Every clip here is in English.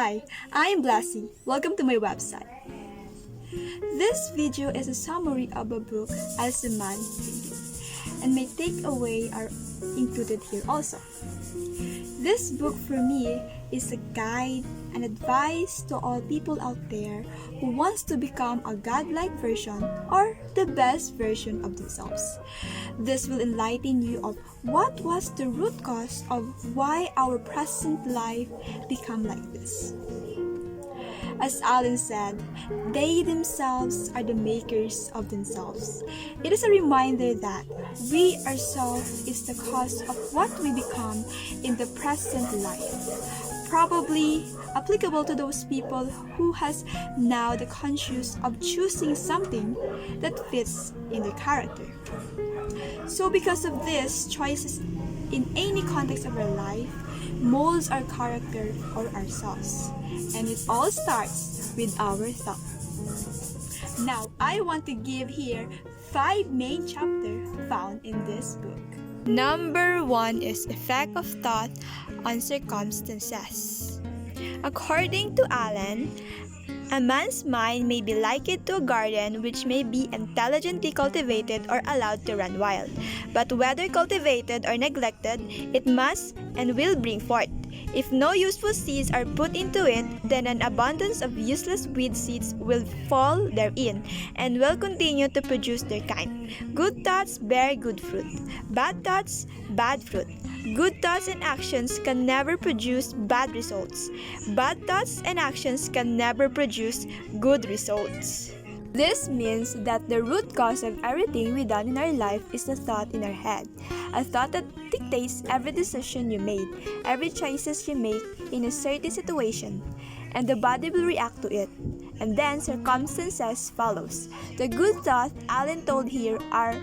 Hi, I'm Blassie. Welcome to my website. This video is a summary of a book as the man Thinketh, and my takeaway are included here also. This book for me is a guide and advice to all people out there who wants to become a godlike version or the best version of themselves. This will enlighten you of what was the root cause of why our present life become like this. As Alan said, they themselves are the makers of themselves. It is a reminder that we ourselves is the cause of what we become in the present life. Probably applicable to those people who has now the conscience of choosing something that fits in their character. So because of this, choices in any context of our life molds our character or ourselves. And it all starts with our thought. Now, I want to give here 5 main chapters found in this book. Number 1 is effect of thought on circumstances. According to Allen, a man's mind may be likened to a garden which may be intelligently cultivated or allowed to run wild. But whether cultivated or neglected, it must and will bring forth. If no useful seeds are put into it, then an abundance of useless weed seeds will fall therein, and will continue to produce their kind. Good thoughts bear good fruit, bad thoughts, bad fruit. Good thoughts and actions can never produce bad results. Bad thoughts and actions can never produce good results. This means that the root cause of everything we done in our life is the thought in our head. A thought that dictates every decision you made, every choices you make in a certain situation, and the body will react to it. And then circumstances follows. The good thought Alan told here are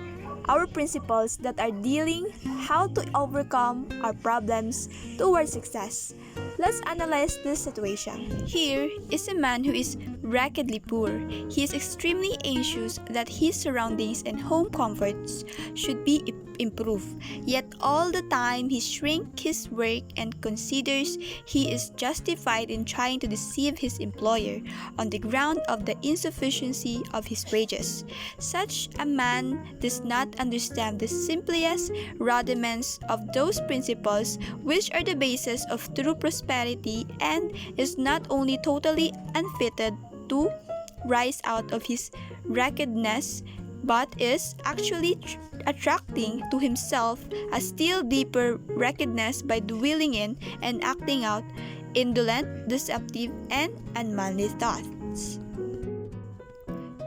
our principles that are dealing how to overcome our problems towards success. Let's analyze this situation. Here is a man who is raggedly poor. He is extremely anxious that his surroundings and home comforts should be improved. Yet all the time he shrinks his work and considers he is justified in trying to deceive his employer on the ground of the insufficiency of his wages. Such a man does not understand the simplest rudiments of those principles which are the basis of true prosperity, and is not only totally unfitted to rise out of his raggedness, but is actually attracting to himself a still deeper raggedness by dwelling in and acting out indolent, deceptive, and unmanly thoughts.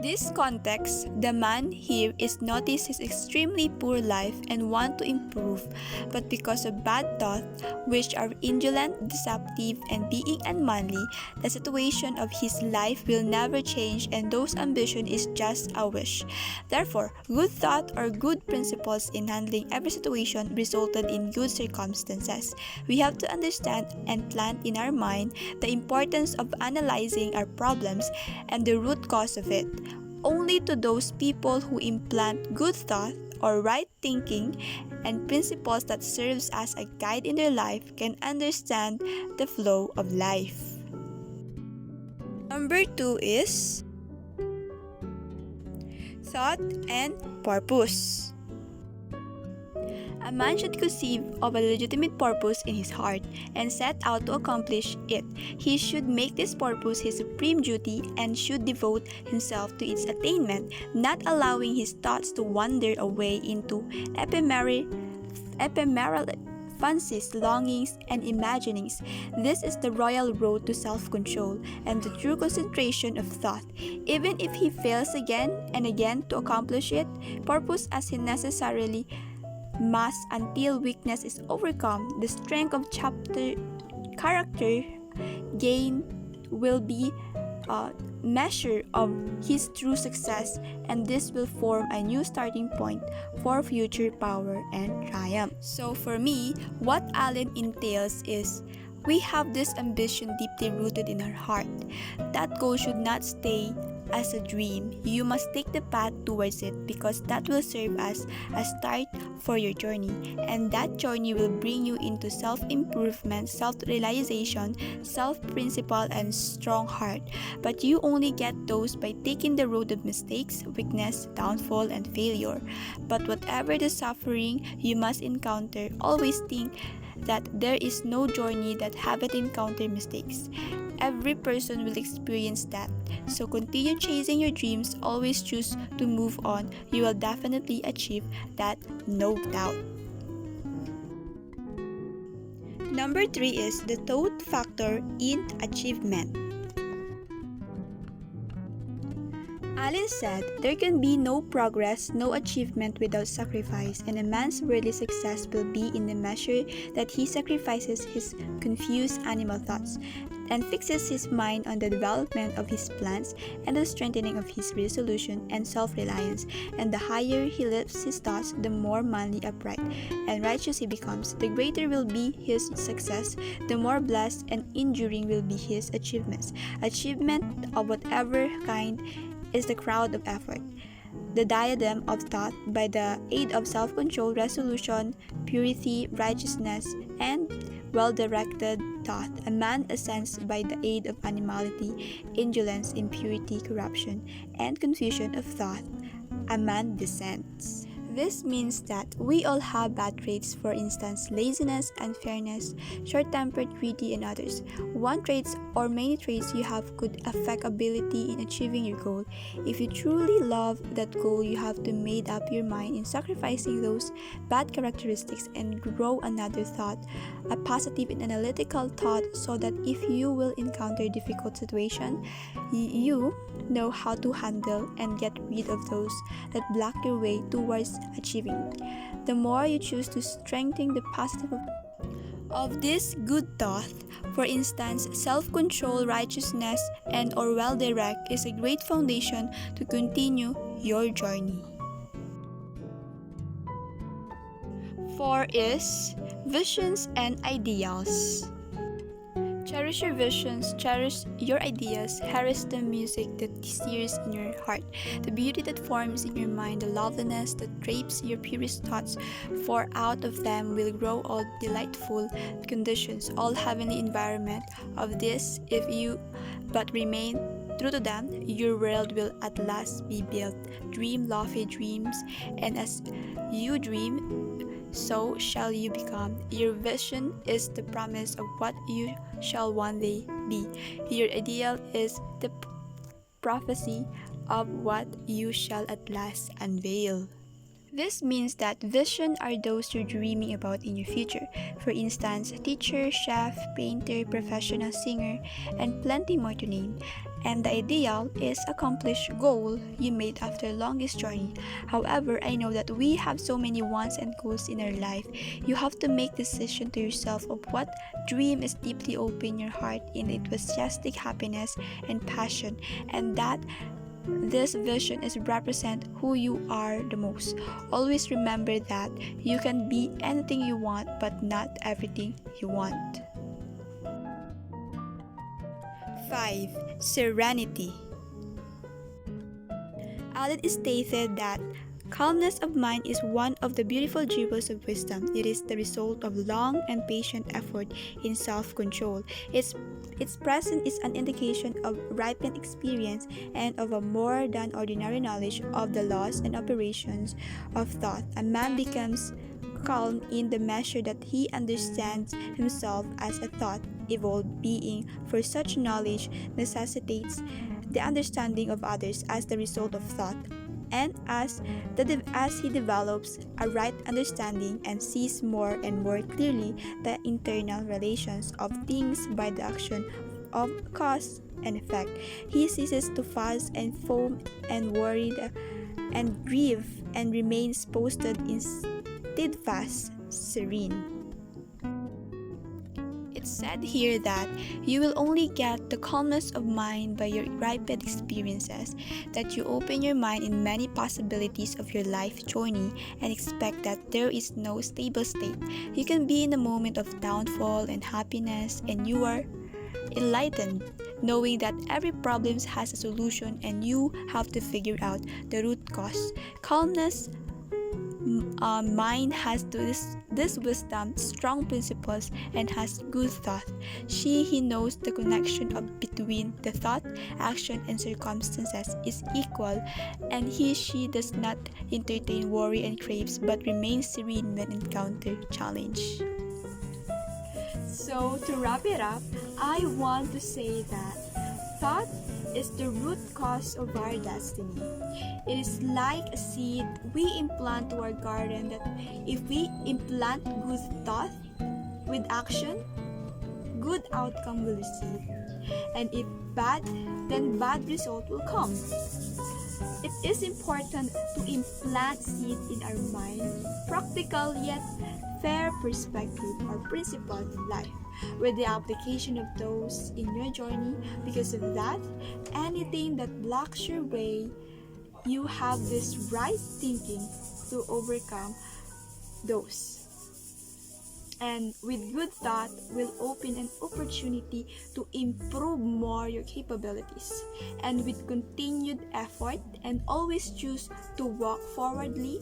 This context, the man here is noticed his extremely poor life and want to improve, but because of bad thoughts, which are indolent, deceptive, and being unmanly, the situation of his life will never change, and those ambition is just a wish. Therefore, good thought or good principles in handling every situation resulted in good circumstances. We have to understand and plant in our mind the importance of analyzing our problems and the root cause of it. Only to those people who implant good thought or right thinking and principles that serves as a guide in their life can understand the flow of life. Number 2 is thought and purpose. A man should conceive of a legitimate purpose in his heart and set out to accomplish it. He should make this purpose his supreme duty and should devote himself to its attainment, not allowing his thoughts to wander away into ephemeral fancies, longings, and imaginings. This is the royal road to self-control and the true concentration of thought. Even if he fails again and again to accomplish it, purpose as he necessarily must until weakness is overcome, the strength of character gain will be a measure of his true success, and this will form a new starting point for future power and triumph. So for me, what Allen entails is we have this ambition deeply rooted in our heart. That goal should not stay as a dream, you must take the path towards it because that will serve as a start for your journey. And that journey will bring you into self-improvement, self-realization, self-principle, and strong heart. But you only get those by taking the road of mistakes, weakness, downfall, and failure. But whatever the suffering you must encounter, always think that there is no journey that haven't encountered mistakes. Every person will experience that. So continue chasing your dreams, always choose to move on. You will definitely achieve that, no doubt. Number 3 is the thought factor in achievement. Allen said, there can be no progress, no achievement without sacrifice, and a man's worldly success will be in the measure that he sacrifices his confused animal thoughts and fixes his mind on the development of his plans and the strengthening of his resolution and self-reliance. And the higher he lifts his thoughts, the more manly, upright, and righteous he becomes, the greater will be his success, the more blessed and enduring will be his achievements. Achievement of whatever kind is the crown of effort, the diadem of thought. By the aid of self-control, resolution, purity, righteousness, and well-directed thought, a man ascends. By the aid of animality, indolence, impurity, corruption, and confusion of thought, a man descends. This means that we all have bad traits, for instance, laziness, unfairness, short-tempered, greedy, and others. One trait or many traits you have could affect ability in achieving your goal. If you truly love that goal, you have to make up your mind in sacrificing those bad characteristics and grow another thought, a positive and analytical thought, so that if you will encounter difficult situation, you know how to handle and get rid of those that block your way towards achieving. The more you choose to strengthen the positive of this good thought, for instance, self-control, righteousness, and or well-direct, is a great foundation to continue your journey. 4 is visions and ideals. Cherish your visions, cherish your ideas, cherish the music that stirs in your heart, the beauty that forms in your mind, the loveliness that drapes your purest thoughts, for out of them will grow all delightful conditions, all heavenly environment. Of this, if you but remain true to them, your world will at last be built. Dream lofty dreams, and as you dream, so shall you become. Your vision is the promise of what you shall one day be. Your ideal is the prophecy of what you shall at last unveil. This means that vision are those you're dreaming about in your future. For instance, teacher, chef, painter, professional singer, and plenty more to name. And the ideal is accomplished goal you made after longest journey. However, I know that we have so many wants and goals in our life. You have to make decision to yourself of what dream is deeply open your heart in enthusiastic happiness and passion, and that this vision is represent who you are the most. Always remember that you can be anything you want, but not everything you want. 5. Serenity. Allen stated that calmness of mind is one of the beautiful jewels of wisdom. It is the result of long and patient effort in self-control. Its presence is an indication of ripened experience and of a more than ordinary knowledge of the laws and operations of thought. A man becomes calm in the measure that he understands himself as a thought evolved being, for such knowledge necessitates the understanding of others as the result of thought. And as he develops a right understanding and sees more and more clearly the internal relations of things by the action of cause and effect, he ceases to fuss and foam and worry and grieve, and remains posted in steadfast, serene. It's said here that you will only get the calmness of mind by your ripened experiences, that you open your mind in many possibilities of your life journey and expect that there is no stable state. You can be in a moment of downfall and happiness, and you are enlightened, knowing that every problem has a solution and you have to figure out the root cause. Calmness mind has this wisdom, strong principles, and has good thought. He knows the connection between the thought, action, and circumstances is equal, and she does not entertain worry and craves, but remains serene when encounter challenge. So, to wrap it up, I want to say that thought is the root cause of our destiny. It is like a seed we implant to our garden that if we implant good thought with action, good outcome will receive. And if bad, then bad result will come. It is important to implant seed in our mind, practical yet fair perspective or principle in life, with the application of those in your journey. Because of that, anything that blocks your way, you have this right thinking to overcome those. And with good thought will open an opportunity to improve more your capabilities. And with continued effort and always choose to walk forwardly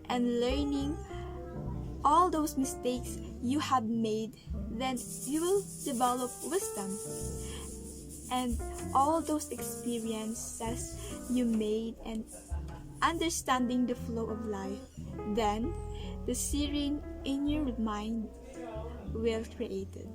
and learning all those mistakes you have made, then you will develop wisdom. And all those experiences you made and understanding the flow of life, then the serene in your mind will create it.